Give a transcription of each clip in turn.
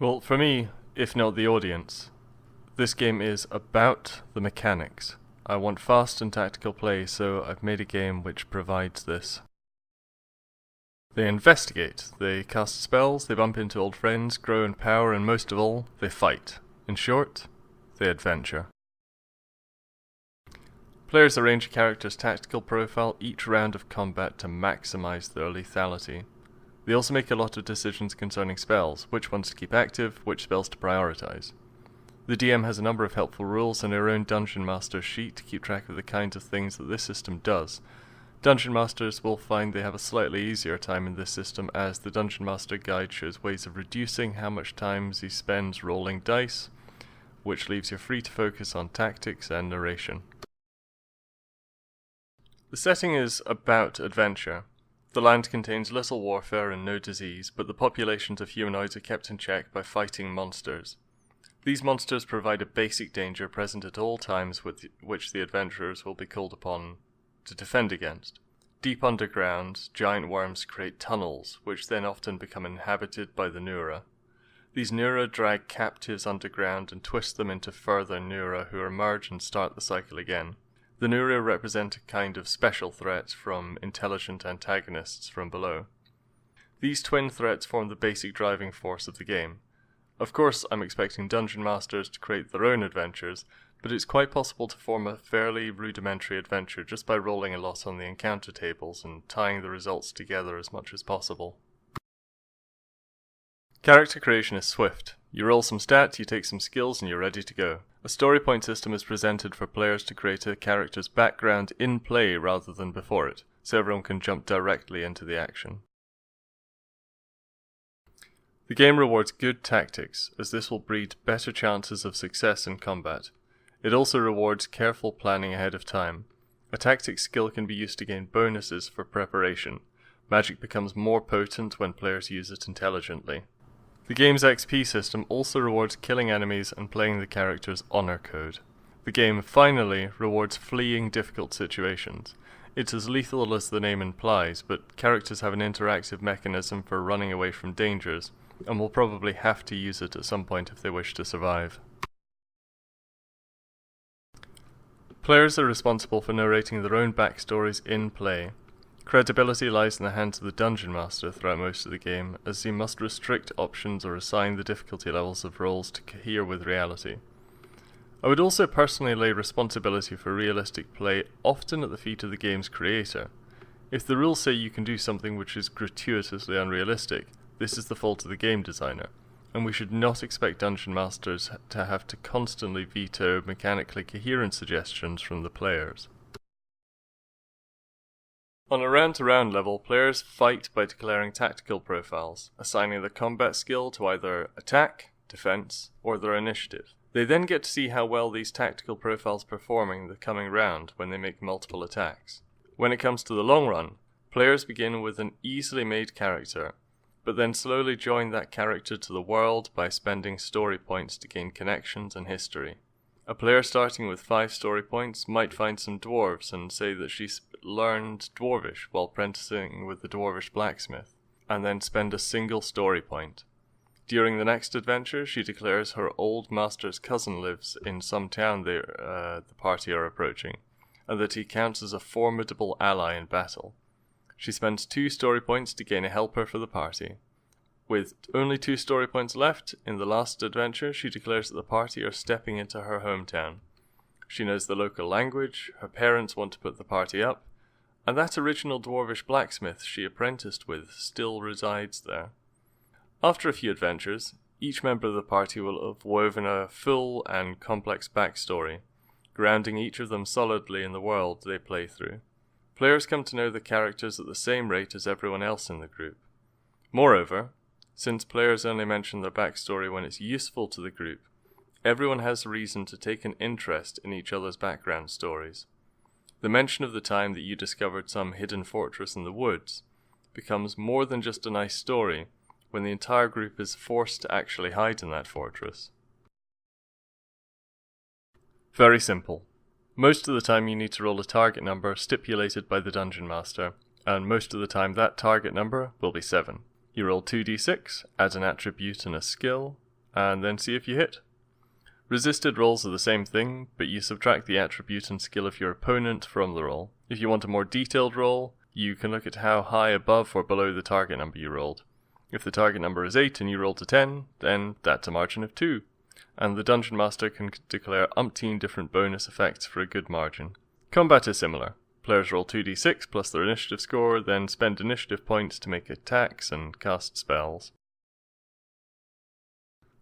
Well, for me, if not the audience, this game is about the mechanics. I want fast and tactical play, so I've made a game which provides this. They investigate, they cast spells, they bump into old friends, grow in power, and most of all, they fight. In short, they adventure. Players arrange a character's tactical profile each round of combat to maximize their lethality. They also make a lot of decisions concerning spells, which ones to keep active, which spells to prioritize. The DM has a number of helpful rules and their own Dungeon Master sheet to keep track of the kinds of things that this system does. Dungeon Masters will find they have a slightly easier time in this system, as the Dungeon Master guide shows ways of reducing how much time he spends rolling dice, which leaves you free to focus on tactics and narration. The setting is about adventure. The land contains little warfare and no disease, but the populations of humanoids are kept in check by fighting monsters. These monsters provide a basic danger present at all times with which the adventurers will be called upon to defend against. Deep underground, giant worms create tunnels, which then often become inhabited by the Neura. These Neura drag captives underground and twist them into further Neura, who emerge and start the cycle again. The Neura represent a kind of special threat from intelligent antagonists from below. These twin threats form the basic driving force of the game. Of course, I'm expecting Dungeon Masters to create their own adventures, but it's quite possible to form a fairly rudimentary adventure just by rolling a lot on the encounter tables and tying the results together as much as possible. Character creation is swift. You roll some stats, you take some skills, and you're ready to go. A story point system is presented for players to create a character's background in play rather than before it, so everyone can jump directly into the action. The game rewards good tactics, as this will breed better chances of success in combat. It also rewards careful planning ahead of time. A tactics skill can be used to gain bonuses for preparation. Magic becomes more potent when players use it intelligently. The game's XP system also rewards killing enemies and playing the character's honor code. The game finally rewards fleeing difficult situations. It's as lethal as the name implies, but characters have an interactive mechanism for running away from dangers, and will probably have to use it at some point if they wish to survive. Players are responsible for narrating their own backstories in play. Credibility lies in the hands of the Dungeon Master throughout most of the game, as he must restrict options or assign the difficulty levels of roles to cohere with reality. I would also personally lay responsibility for realistic play often at the feet of the game's creator. If the rules say you can do something which is gratuitously unrealistic, this is the fault of the game designer, and we should not expect Dungeon Masters to have to constantly veto mechanically coherent suggestions from the players. On a round-to-round level, players fight by declaring tactical profiles, assigning their combat skill to either attack, defense, or their initiative. They then get to see how well these tactical profiles perform in the coming round when they make multiple attacks. When it comes to the long run, players begin with an easily made character, but then slowly join that character to the world by spending story points to gain connections and history. A player starting with 5 story points might find some dwarves and say that she learned Dwarvish while apprenticing with the Dwarvish blacksmith, and then spend a single story point. During the next adventure, she declares her old master's cousin lives in some town the party are approaching, and that he counts as a formidable ally in battle. She spends 2 story points to gain a helper for the party. With only 2 story points left, in the last adventure, she declares that the party are stepping into her hometown. She knows the local language, her parents want to put the party up, and that original Dwarvish blacksmith she apprenticed with still resides there. After a few adventures, each member of the party will have woven a full and complex backstory, grounding each of them solidly in the world they play through. Players come to know the characters at the same rate as everyone else in the group. Moreover, since players only mention their backstory when it's useful to the group, everyone has reason to take an interest in each other's background stories. The mention of the time that you discovered some hidden fortress in the woods becomes more than just a nice story when the entire group is forced to actually hide in that fortress. Very simple. Most of the time you need to roll a target number stipulated by the Dungeon Master, and most of the time that target number will be 7. You roll 2d6, add an attribute and a skill, and then see if you hit. Resisted rolls are the same thing, but you subtract the attribute and skill of your opponent from the roll. If you want a more detailed roll, you can look at how high above or below the target number you rolled. If the target number is 8 and you rolled a 10, then that's a margin of 2. And the Dungeon Master can declare umpteen different bonus effects for a good margin. Combat is similar. Players roll 2d6 plus their initiative score, then spend initiative points to make attacks and cast spells.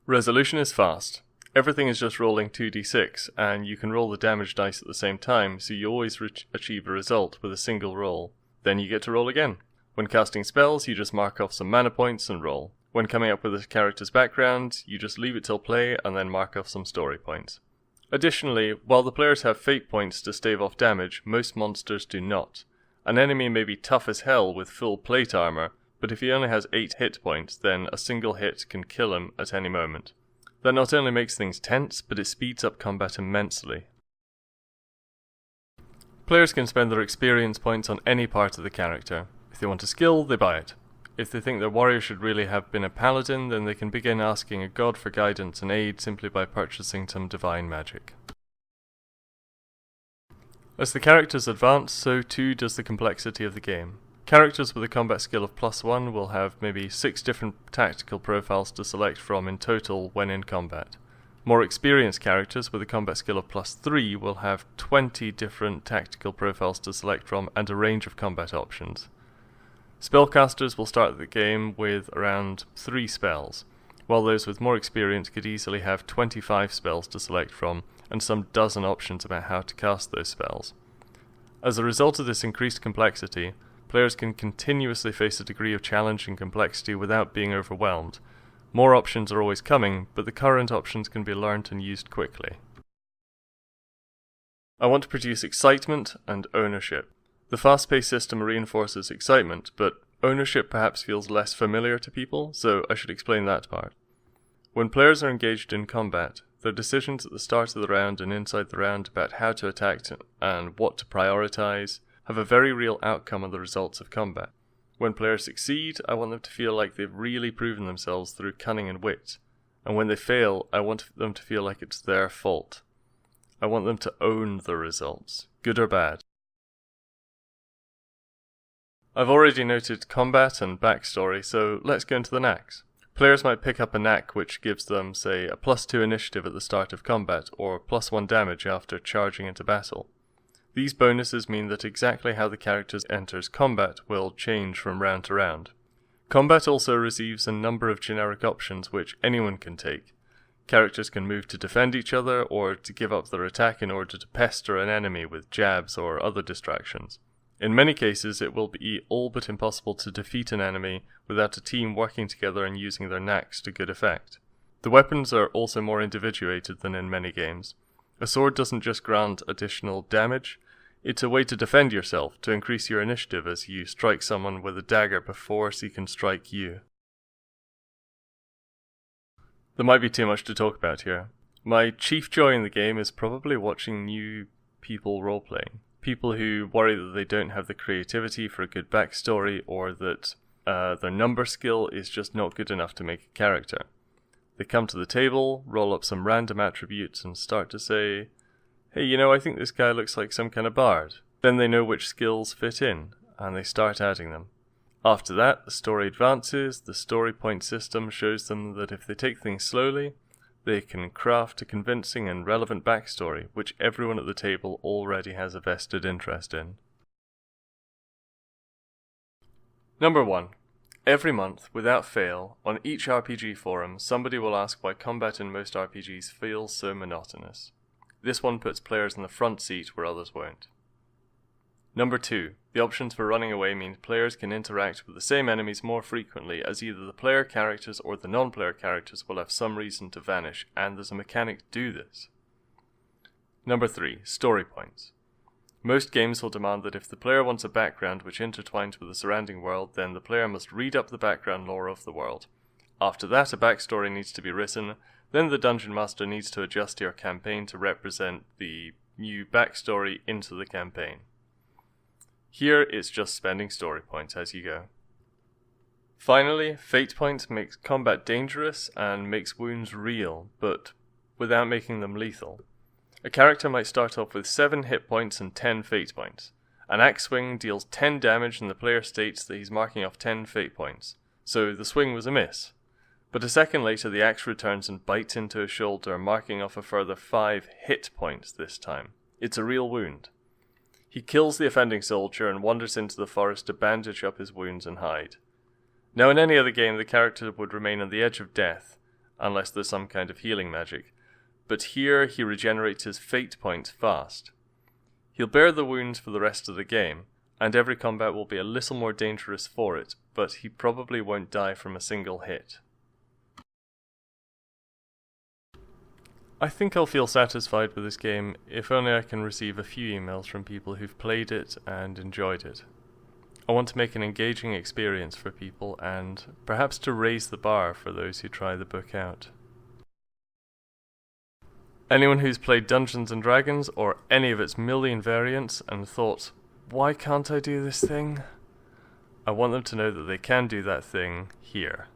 Resolution is fast. Everything is just rolling 2d6, and you can roll the damage dice at the same time, so you always achieve a result with a single roll. Then you get to roll again. When casting spells, you just mark off some mana points and roll. When coming up with a character's background, you just leave it till play and then mark off some story points. Additionally, while the players have fate points to stave off damage, most monsters do not. An enemy may be tough as hell with full plate armor, but if he only has 8 hit points, then a single hit can kill him at any moment. That not only makes things tense, but it speeds up combat immensely. Players can spend their experience points on any part of the character. If they want a skill, they buy it. If they think their warrior should really have been a paladin, then they can begin asking a god for guidance and aid simply by purchasing some divine magic. As the characters advance, so too does the complexity of the game. Characters with a combat skill of +1 will have maybe 6 different tactical profiles to select from in total when in combat. More experienced characters with a combat skill of +3 will have 20 different tactical profiles to select from and a range of combat options. Spellcasters will start the game with around 3 spells, while those with more experience could easily have 25 spells to select from and some dozen options about how to cast those spells. As a result of this increased complexity, players can continuously face a degree of challenge and complexity without being overwhelmed. More options are always coming, but the current options can be learnt and used quickly. I want to produce excitement and ownership. The fast-paced system reinforces excitement, but ownership perhaps feels less familiar to people, so I should explain that part. When players are engaged in combat, their decisions at the start of the round and inside the round about how to attack and what to prioritize have a very real outcome on the results of combat. When players succeed, I want them to feel like they've really proven themselves through cunning and wit, and when they fail, I want them to feel like it's their fault. I want them to own the results, good or bad. I've already noted combat and backstory, so let's go into the knacks. Players might pick up a knack which gives them, say, a +2 initiative at the start of combat, or +1 damage after charging into battle. These bonuses mean that exactly how the character enters combat will change from round to round. Combat also receives a number of generic options which anyone can take. Characters can move to defend each other, or to give up their attack in order to pester an enemy with jabs or other distractions. In many cases, it will be all but impossible to defeat an enemy without a team working together and using their knacks to good effect. The weapons are also more individuated than in many games. A sword doesn't just grant additional damage, it's a way to defend yourself, to increase your initiative as you strike someone with a dagger before he can strike you. There might be too much to talk about here. My chief joy in the game is probably watching new people roleplaying. People who worry that they don't have the creativity for a good backstory, or that their number skill is just not good enough to make a character. They come to the table, roll up some random attributes, and start to say, hey, I think this guy looks like some kind of bard. Then they know which skills fit in, and they start adding them. After that, the story advances, the story point system shows them that if they take things slowly, they can craft a convincing and relevant backstory, which everyone at the table already has a vested interest in. Number 1. Every month, without fail, on each RPG forum, somebody will ask why combat in most RPGs feels so monotonous. This one puts players in the front seat where others won't. Number 2. The options for running away mean players can interact with the same enemies more frequently, as either the player characters or the non-player characters will have some reason to vanish, and there's a mechanic to do this. Number 3. Story points. Most games will demand that if the player wants a background which intertwines with the surrounding world, then the player must read up the background lore of the world. After that, a backstory needs to be written, then the Dungeon Master needs to adjust your campaign to represent the new backstory into the campaign. Here, it's just spending story points as you go. Finally, fate points makes combat dangerous and makes wounds real, but without making them lethal. A character might start off with 7 hit points and 10 fate points. An axe swing deals 10 damage and the player states that he's marking off 10 fate points, so the swing was a miss. But a second later the axe returns and bites into his shoulder, marking off a further 5 hit points this time. It's a real wound. He kills the offending soldier and wanders into the forest to bandage up his wounds and hide. Now in any other game the character would remain on the edge of death, unless there's some kind of healing magic, but here he regenerates his fate points fast. He'll bear the wounds for the rest of the game, and every combat will be a little more dangerous for it, but he probably won't die from a single hit. I think I'll feel satisfied with this game if only I can receive a few emails from people who've played it and enjoyed it. I want to make an engaging experience for people and perhaps to raise the bar for those who try the book out. Anyone who's played Dungeons & Dragons or any of its million variants and thought, why can't I do this thing? I want them to know that they can do that thing here.